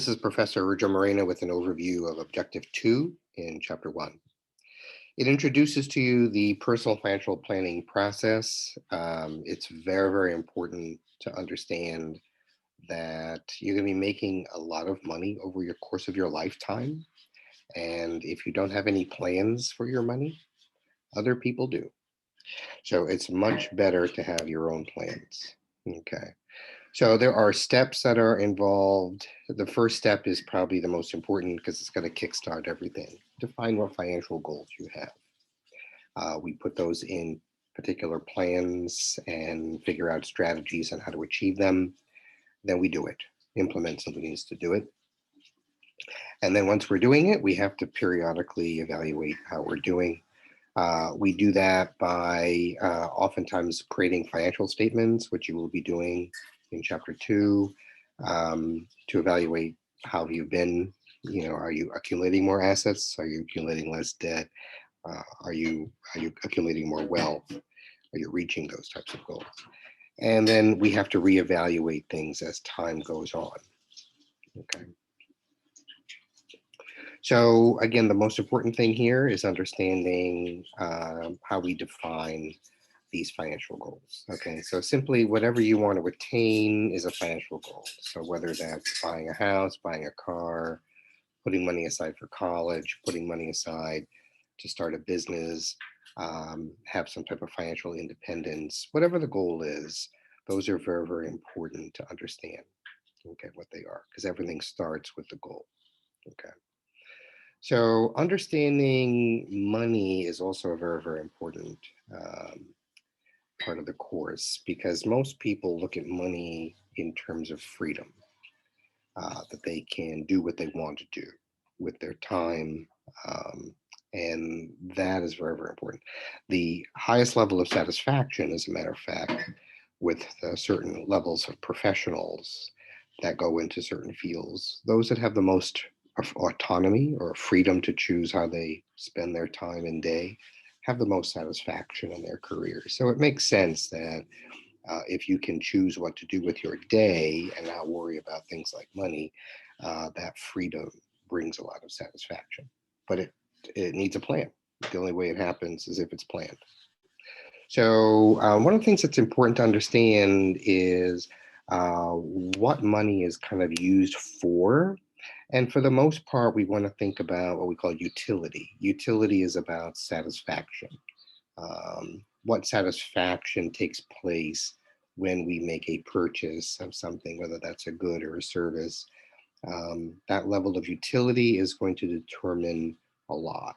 This is Professor Rujo Moreno with an overview of Objective 2 in Chapter 1. It introduces to you the personal financial planning process. It's very, very important to understand that you're going to be making a lot of money over your course of your lifetime. And if you don't have any plans for your money, other people do. So it's much better to have your own plans. Okay. So there are steps that are involved. The first step is probably the most important because it's going to kickstart everything. Define what financial goals you have. We put those in particular plans and figure out strategies on how to achieve them. Then we do it. Implement something needs to do it. And then once we're doing it, we have to periodically evaluate how we're doing. We do that by oftentimes creating financial statements, which you will be doing in Chapter 2, to evaluate how you've been. Are you accumulating more assets? Are you accumulating less debt? Are you accumulating more wealth? Are you reaching those types of goals? And then we have to reevaluate things as time goes on. Okay. So again, the most important thing here is understanding how we define these financial goals. Okay, so simply whatever you want to attain is a financial goal. So whether that's buying a house, buying a car, putting money aside for college, putting money aside to start a business, have some type of financial independence, whatever the goal is, those are very, very important to understand, okay, what they are, because everything starts with the goal, okay? So understanding money is also a very, very important part of the course, because most people look at money in terms of freedom, that they can do what they want to do with their time. And that is very, very important. The highest level of satisfaction, as a matter of fact, with certain levels of professionals that go into certain fields, those that have the most autonomy or freedom to choose how they spend their time and day, have the most satisfaction in their careers. So it makes sense that if you can choose what to do with your day and not worry about things like money, that freedom brings a lot of satisfaction. But it needs a plan. The only way it happens is if it's planned. So one of the things that's important to understand is what money is kind of used for. And for the most part, we want to think about what we call utility. Utility is about satisfaction. What satisfaction takes place when we make a purchase of something, whether that's a good or a service. That level of utility is going to determine a lot.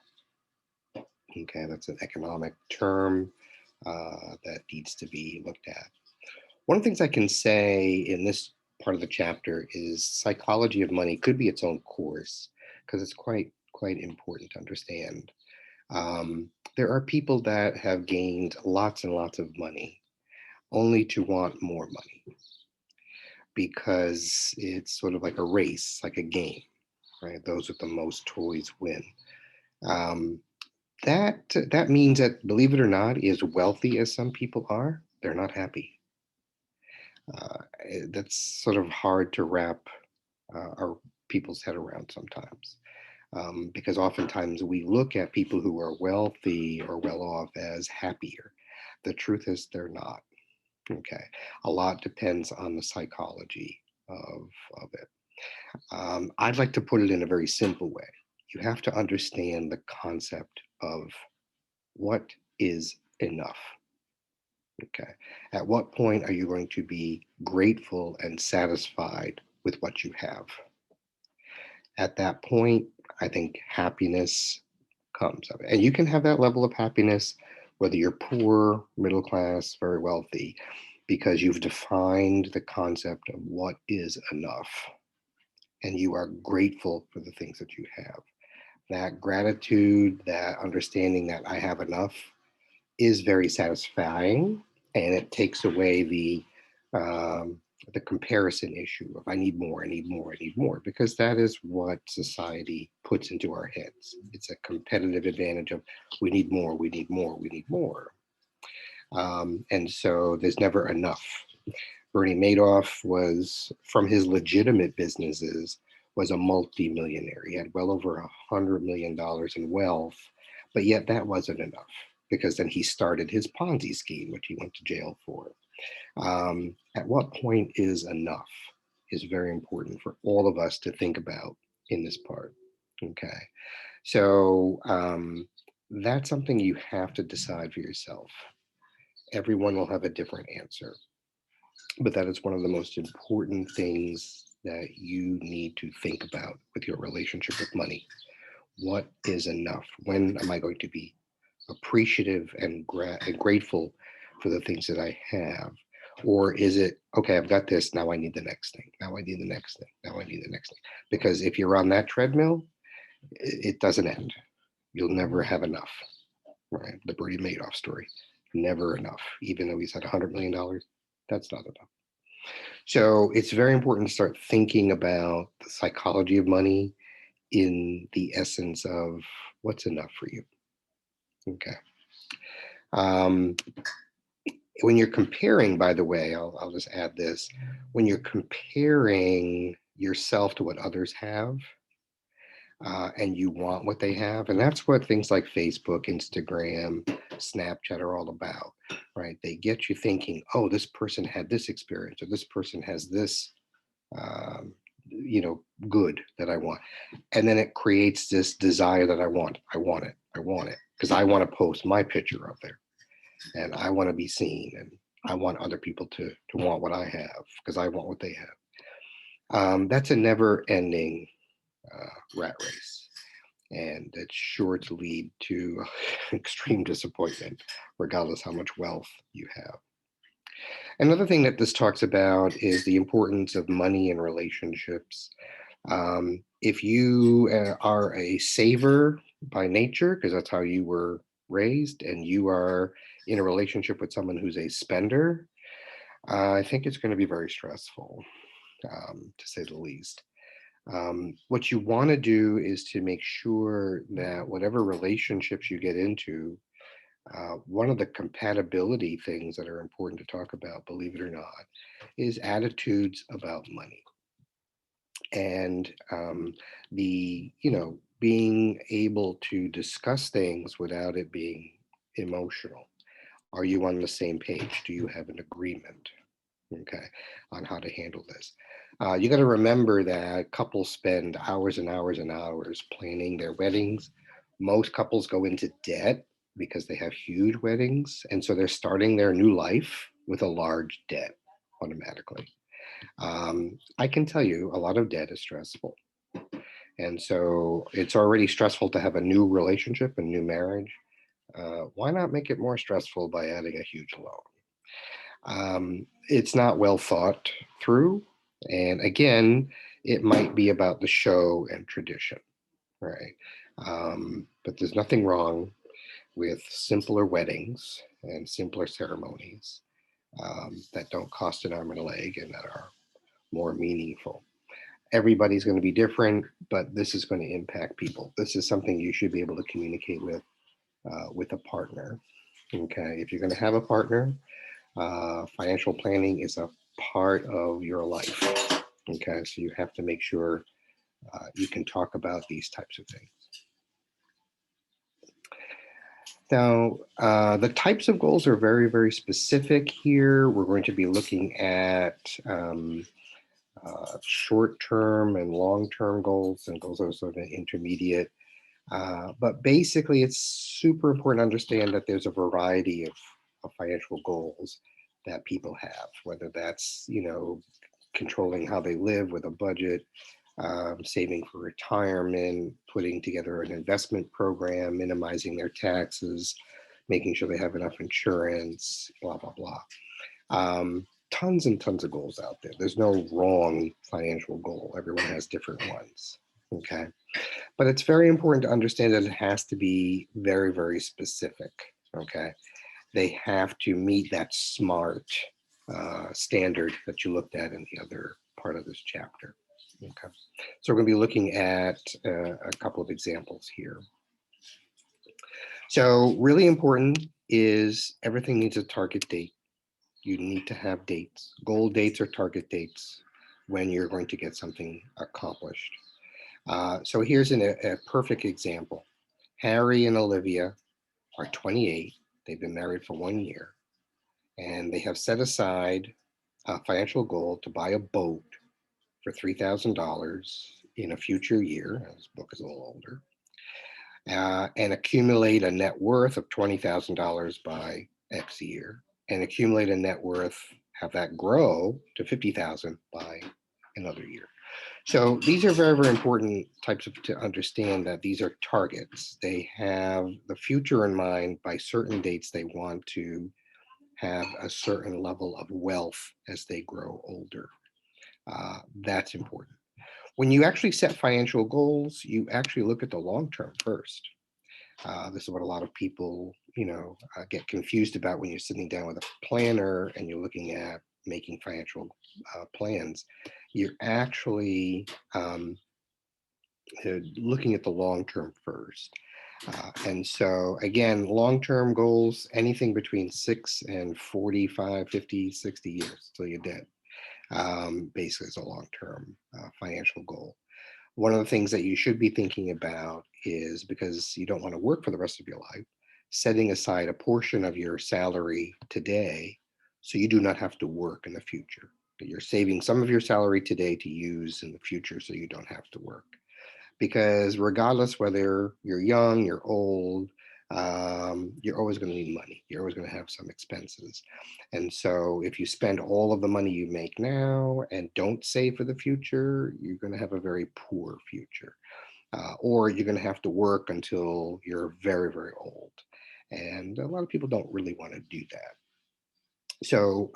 Okay, that's an economic term that needs to be looked at. One of the things I can say in this part of the chapter is psychology of money could be its own course because it's quite important to understand. There are people that have gained lots and lots of money only to want more money because it's sort of like a race, like a game, right? Those with the most toys win. That means that, believe it or not, as wealthy as some people are, they're not happy. That's sort of hard to wrap our people's head around sometimes. Because oftentimes we look at people who are wealthy or well off as happier. The truth is they're not. Okay, a lot depends on the psychology of it. I'd like to put it in a very simple way. You have to understand the concept of what is enough. Okay, at what point are you going to be grateful and satisfied with what you have? At that point, I think happiness comes of it. And you can have that level of happiness whether you're poor, middle class, very wealthy, because you've defined the concept of what is enough. And you are grateful for the things that you have. That gratitude, that understanding that I have enough is very satisfying, and it takes away the comparison issue of I need more, I need more, I need more, because that is what society puts into our heads. It's a competitive advantage of we need more, we need more, we need more. And so there's never enough. Bernie Madoff was, from his legitimate businesses, was a multi-millionaire. He had well over $100 million in wealth, but yet that wasn't enough, because then he started his Ponzi scheme, which he went to jail for. At what point is enough is very important for all of us to think about in this part. Okay, so that's something you have to decide for yourself. Everyone will have a different answer, but that is one of the most important things that you need to think about with your relationship with money. What is enough? When am I going to be appreciative and grateful for the things that I have? Or is it, okay, I've got this, now I need the next thing, now I need the next thing, now I need the next thing? Because if you're on that treadmill, it doesn't end. You'll never have enough, right? The Bernie Madoff story, never enough. Even though he's had $100 million, that's not enough. So it's very important to start thinking about the psychology of money in the essence of what's enough for you. Okay. When you're comparing, by the way, I'll just add this, when you're comparing yourself to what others have, and you want what they have, and that's what things like Facebook, Instagram, Snapchat are all about, right? They get you thinking, oh, this person had this experience, or this person has this, good that I want. And then it creates this desire that I want it, because I want to post my picture up there, and I want to be seen, and I want other people to want what I have because I want what they have. That's a never ending rat race, and it's sure to lead to extreme disappointment, regardless how much wealth you have. Another thing that this talks about is the importance of money in relationships. If you are a saver by nature, because that's how you were raised, and you are in a relationship with someone who's a spender, I think it's going to be very stressful, to say the least. What you want to do is to make sure that whatever relationships you get into, one of the compatibility things that are important to talk about, believe it or not, is attitudes about money. And being able to discuss things without it being emotional. Are you on the same page? Do you have an agreement, okay, on how to handle this? You got to remember that couples spend hours and hours and hours planning their weddings. Most couples go into debt because they have huge weddings, and so they're starting their new life with a large debt automatically. I can tell you a lot of debt is stressful. And so it's already stressful to have a new relationship, a new marriage. Why not make it more stressful by adding a huge loan? It's not well thought through. And again, it might be about the show and tradition, right? But there's nothing wrong with simpler weddings and simpler ceremonies that don't cost an arm and a leg and that are more meaningful. Everybody's going to be different, but this is going to impact people. This is something you should be able to communicate with a partner. Okay, if you're going to have a partner, financial planning is a part of your life. Okay, so you have to make sure you can talk about these types of things. Now, the types of goals are very, very specific here. We're going to be looking at short-term and long-term goals, and goals are sort of intermediate. But basically, it's super important to understand that there's a variety of financial goals that people have, whether that's, controlling how they live with a budget, saving for retirement, putting together an investment program, minimizing their taxes, making sure they have enough insurance, blah, blah, blah. Tons and tons of goals out there. There's no wrong financial goal. Everyone has different ones, okay? But it's very important to understand that it has to be very, very specific, okay? They have to meet that SMART standard that you looked at in the other part of this chapter, okay? So we're gonna be looking at a couple of examples here. So really important is everything needs a target date. You need to have dates, goal dates or target dates when you're going to get something accomplished. So here's a perfect example. Harry and Olivia are 28. They've been married for 1 year, and they have set aside a financial goal to buy a boat for $3,000 in a future year. This book is a little older, and accumulate a net worth of $20,000 by X year, and accumulate a net worth, have that grow to 50,000 by another year. So these are very, very important types of to understand that these are targets. They have the future in mind. By certain dates, they want to have a certain level of wealth as they grow older. That's important. When you actually set financial goals, you actually look at the long term first. This is what a lot of people, get confused about when you're sitting down with a planner and you're looking at making financial plans. You're actually looking at the long term first. And so, again, long term goals, anything between 6 and 45, 50, 60 years till you're dead, basically, is a long term financial goal. One of the things that you should be thinking about is, because you don't want to work for the rest of your life, setting aside a portion of your salary today so you do not have to work in the future. You're saving some of your salary today to use in the future so you don't have to work. Because regardless whether you're young, you're old, you're always going to need money. You're always going to have some expenses. And so if you spend all of the money you make now and don't save for the future, you're going to have a very poor future. Or you're going to have to work until you're very, very old. And a lot of people don't really want to do that. So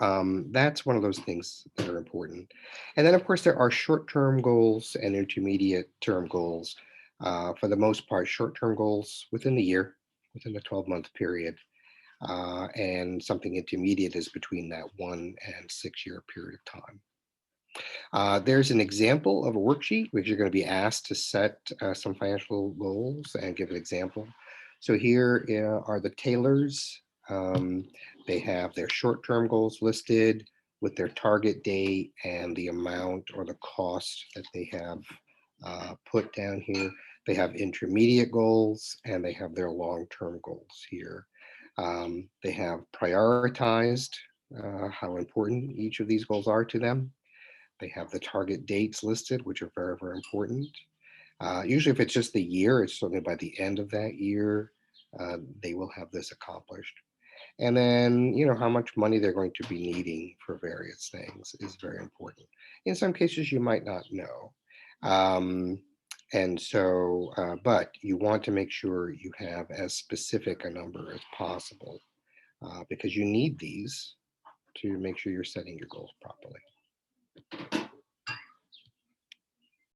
that's one of those things that are important. And then, of course, there are short term goals and intermediate term goals. For the most part, short term goals within the year, within the 12-month period. And something intermediate is between that 1 and 6 year period of time. There's an example of a worksheet which you're going to be asked to set some financial goals and give an example. So here are the Taylors. They have their short-term goals listed with their target date and the amount or the cost that they have put down here. They have intermediate goals and they have their long-term goals here. They have prioritized how important each of these goals are to them. They have the target dates listed, which are very, very important. Usually, if it's just the year, it's certainly by the end of that year, they will have this accomplished. And then, how much money they're going to be needing for various things is very important. In some cases, you might not know. And so, but you want to make sure you have as specific a number as possible because you need these to make sure you're setting your goals properly.